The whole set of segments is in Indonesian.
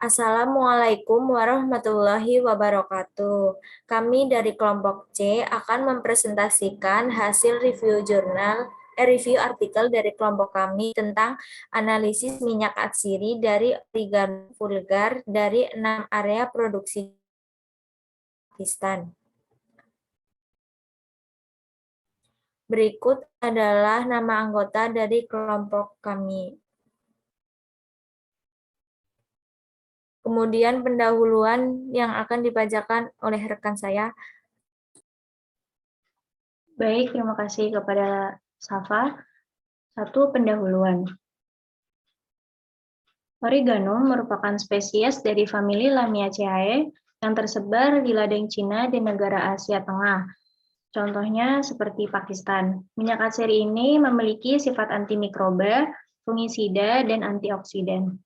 Assalamualaikum warahmatullahi wabarakatuh. Kami dari kelompok C akan mempresentasikan hasil review artikel dari kelompok kami tentang analisis minyak atsiri dari Oregano vulgar dari 6 area produksi Pakistan. Berikut adalah nama anggota dari kelompok kami. Kemudian pendahuluan yang akan dibacakan oleh rekan saya. Baik, terima kasih kepada Safa. Satu, pendahuluan. Oregano merupakan spesies dari famili Lamiaceae yang tersebar di ladang Cina dan negara Asia Tengah. Contohnya seperti Pakistan. Minyak atsiri ini memiliki sifat antimikroba, fungisida, dan antioksidan.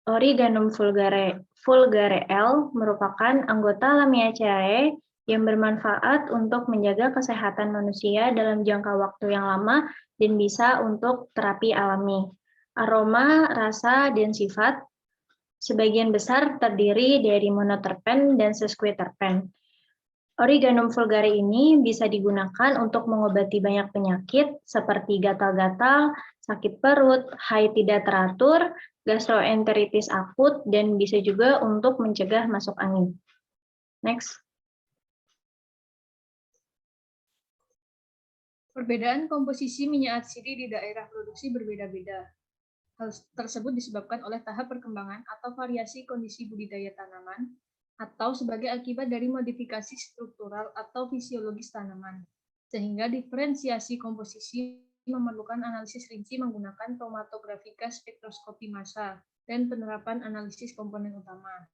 Origanum vulgare L merupakan anggota Lamiaceae yang bermanfaat untuk menjaga kesehatan manusia dalam jangka waktu yang lama dan bisa untuk terapi alami. Aroma, rasa, dan sifat sebagian besar terdiri dari monoterpen dan sesquiterpen. Origanum vulgare ini bisa digunakan untuk mengobati banyak penyakit seperti gatal-gatal, sakit perut, haid tidak teratur, gastroenteritis akut, dan bisa juga untuk mencegah masuk angin. Next. Perbedaan komposisi minyak atsiri di daerah produksi berbeda-beda. Hal tersebut disebabkan oleh tahap perkembangan atau variasi kondisi budidaya tanaman, atau sebagai akibat dari modifikasi struktural atau fisiologis tanaman, sehingga diferensiasi komposisi memerlukan analisis rinci menggunakan kromatografika spektroskopi massa dan penerapan analisis komponen utama.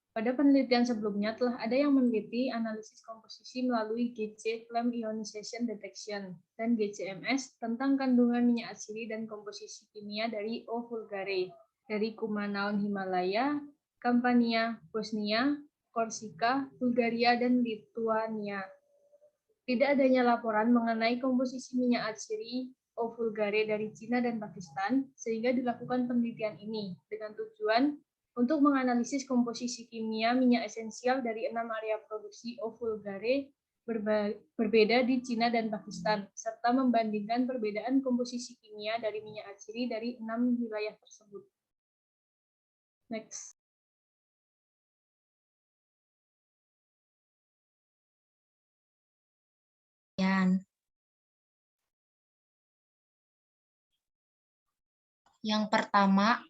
Pada penelitian sebelumnya telah ada yang meneliti analisis komposisi melalui GC Flame Ionization Detection dan GCMS tentang kandungan minyak atsiri dan komposisi kimia dari O. vulgare dari Kumanaon Himalaya, Campania, Bosnia, Korsika, Bulgaria, dan Lituania. Tidak adanya laporan mengenai komposisi minyak atsiri O. vulgare dari Cina dan Pakistan, sehingga dilakukan penelitian ini dengan tujuan untuk menganalisis komposisi kimia minyak esensial dari 6 area produksi O. vulgare berbeda di Cina dan Pakistan, serta membandingkan perbedaan komposisi kimia dari minyak atsiri dari 6 wilayah tersebut. Next. Yang pertama,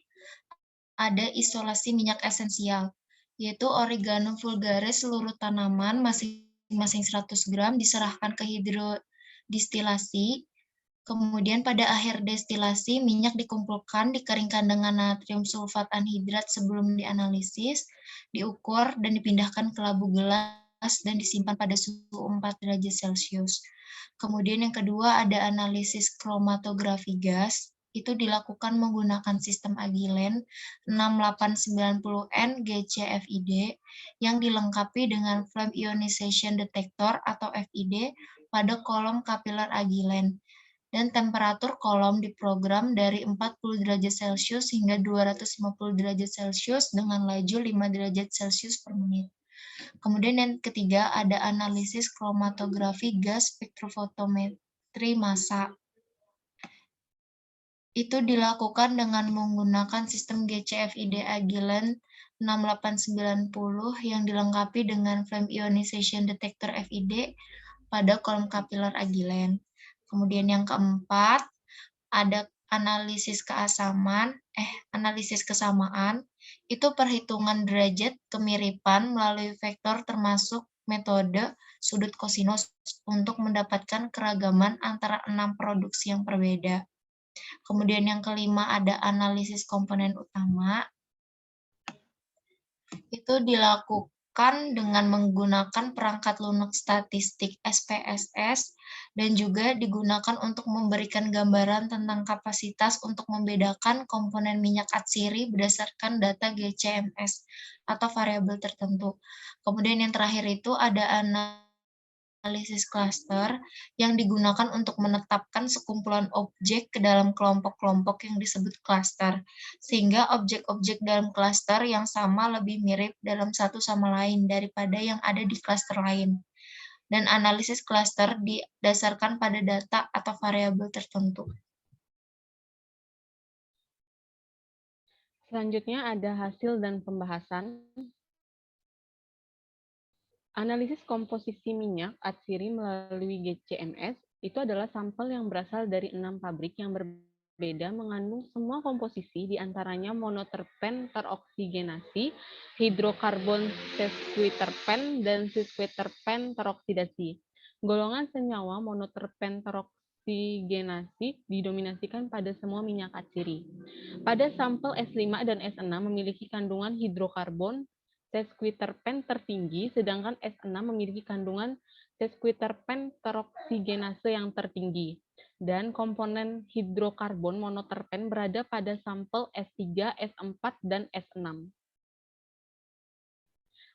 ada isolasi minyak esensial, yaitu Oregano vulgare seluruh tanaman masing-masing 100 gram diserahkan ke hidrodistilasi. Kemudian pada akhir destilasi, minyak dikumpulkan, dikeringkan dengan natrium sulfat anhidrat sebelum dianalisis, diukur, dan dipindahkan ke labu gelas dan disimpan pada suhu 4 derajat Celcius. Kemudian yang kedua ada analisis kromatografi gas, itu dilakukan menggunakan sistem Agilent 6890N GCFID yang dilengkapi dengan Flame Ionization Detector atau FID pada kolom kapiler Agilent. Dan temperatur kolom diprogram dari 40 derajat Celcius hingga 250 derajat Celcius dengan laju 5 derajat Celcius per menit. Kemudian yang ketiga ada analisis kromatografi gas spektrofotometri massa. Itu dilakukan dengan menggunakan sistem GCFID Agilent 6890 yang dilengkapi dengan Flame Ionization Detector FID pada kolom kapiler Agilent. Kemudian yang keempat, ada analisis kesamaan, itu perhitungan derajat kemiripan melalui vektor termasuk metode sudut kosinus untuk mendapatkan keragaman antara 6 produksi yang berbeda. Kemudian yang kelima ada analisis komponen utama, itu dilakukan dengan menggunakan perangkat lunak statistik SPSS dan juga digunakan untuk memberikan gambaran tentang kapasitas untuk membedakan komponen minyak atsiri berdasarkan data GCMS atau variabel tertentu. Kemudian yang terakhir itu ada analisis klaster yang digunakan untuk menetapkan sekumpulan objek ke dalam kelompok-kelompok yang disebut klaster, sehingga objek-objek dalam klaster yang sama lebih mirip dalam satu sama lain daripada yang ada di klaster lain. Dan analisis klaster didasarkan pada data atau variabel tertentu. Selanjutnya ada hasil dan pembahasan. Analisis komposisi minyak atsiri melalui GCMS itu adalah sampel yang berasal dari 6 pabrik yang berbeda mengandung semua komposisi diantaranya monoterpen teroksigenasi, hidrokarbon sesquiterpen, dan sesquiterpen teroksidasi. Golongan senyawa monoterpen teroksigenasi didominasikan pada semua minyak atsiri. Pada sampel S5 dan S6 memiliki kandungan hidrokarbon sesquiterpen tertinggi, sedangkan S6 memiliki kandungan sesquiterpen teroksigenase yang tertinggi. Dan komponen hidrokarbon monoterpen berada pada sampel S3, S4, dan S6.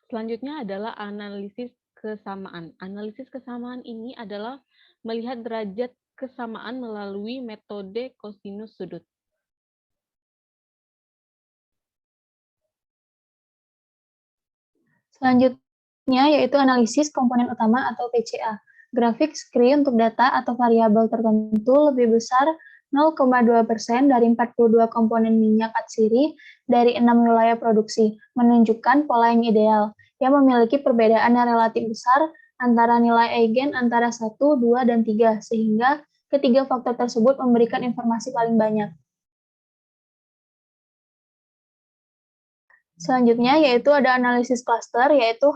Selanjutnya adalah analisis kesamaan. Analisis kesamaan ini adalah melihat derajat kesamaan melalui metode kosinus sudut. Selanjutnya yaitu analisis komponen utama atau PCA. Grafik screen untuk data atau variabel tertentu lebih besar 0,2% dari 42 komponen minyak atsiri dari 6 wilayah produksi, menunjukkan pola yang ideal, yang memiliki perbedaan yang relatif besar antara nilai eigen antara 1, 2, dan 3, sehingga ketiga faktor tersebut memberikan informasi paling banyak. Selanjutnya yaitu ada analisis klaster, yaitu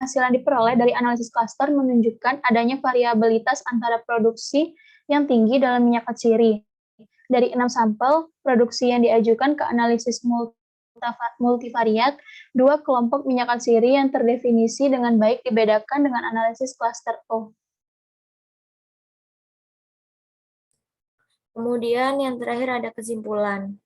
hasil yang diperoleh dari analisis klaster menunjukkan adanya variabilitas antara produksi yang tinggi dalam minyak atsiri. Dari 6 sampel produksi yang diajukan ke analisis multivariat, 2 kelompok minyak atsiri yang terdefinisi dengan baik dibedakan dengan analisis klaster O. Kemudian yang terakhir ada kesimpulan.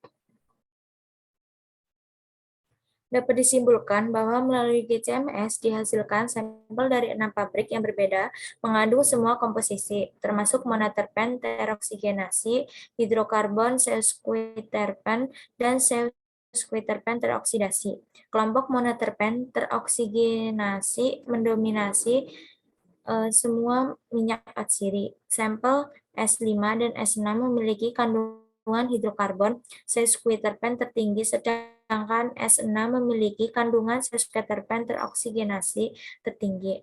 Dapat disimpulkan bahwa melalui GCMS dihasilkan sampel dari 6 pabrik yang berbeda mengandung semua komposisi, termasuk monoterpen teroksigenasi, hidrokarbon sesquiterpen, dan sesquiterpen teroksidasi. Kelompok monoterpen teroksigenasi mendominasi semua minyak atsiri. Sampel S5 dan S6 memiliki kandungan hidrokarbon sesquiterpen tertinggi, sedangkan S6 memiliki kandungan sesquiterpen teroksigenasi tertinggi.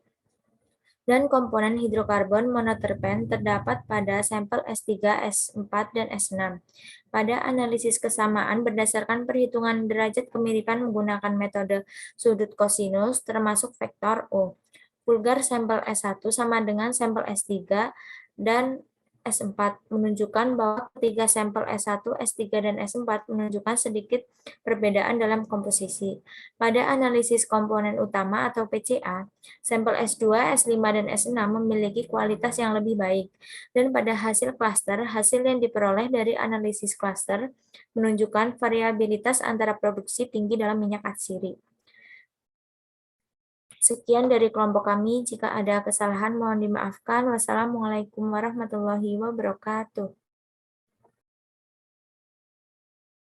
Dan komponen hidrokarbon monoterpen terdapat pada sampel S3, S4, dan S6. Pada analisis kesamaan berdasarkan perhitungan derajat kemiripan menggunakan metode sudut kosinus termasuk vektor O. Vulgar sampel S1 sama dengan sampel S3 dan S4 menunjukkan bahwa ketiga sampel S1, S3, dan S4 menunjukkan sedikit perbedaan dalam komposisi. Pada analisis komponen utama atau PCA, sampel S2, S5, dan S6 memiliki kualitas yang lebih baik. Dan pada hasil klaster, hasil yang diperoleh dari analisis klaster menunjukkan variabilitas antara produksi tinggi dalam minyak atsiri. Sekian dari kelompok kami. Jika ada kesalahan mohon dimaafkan. Wassalamualaikum warahmatullahi wabarakatuh.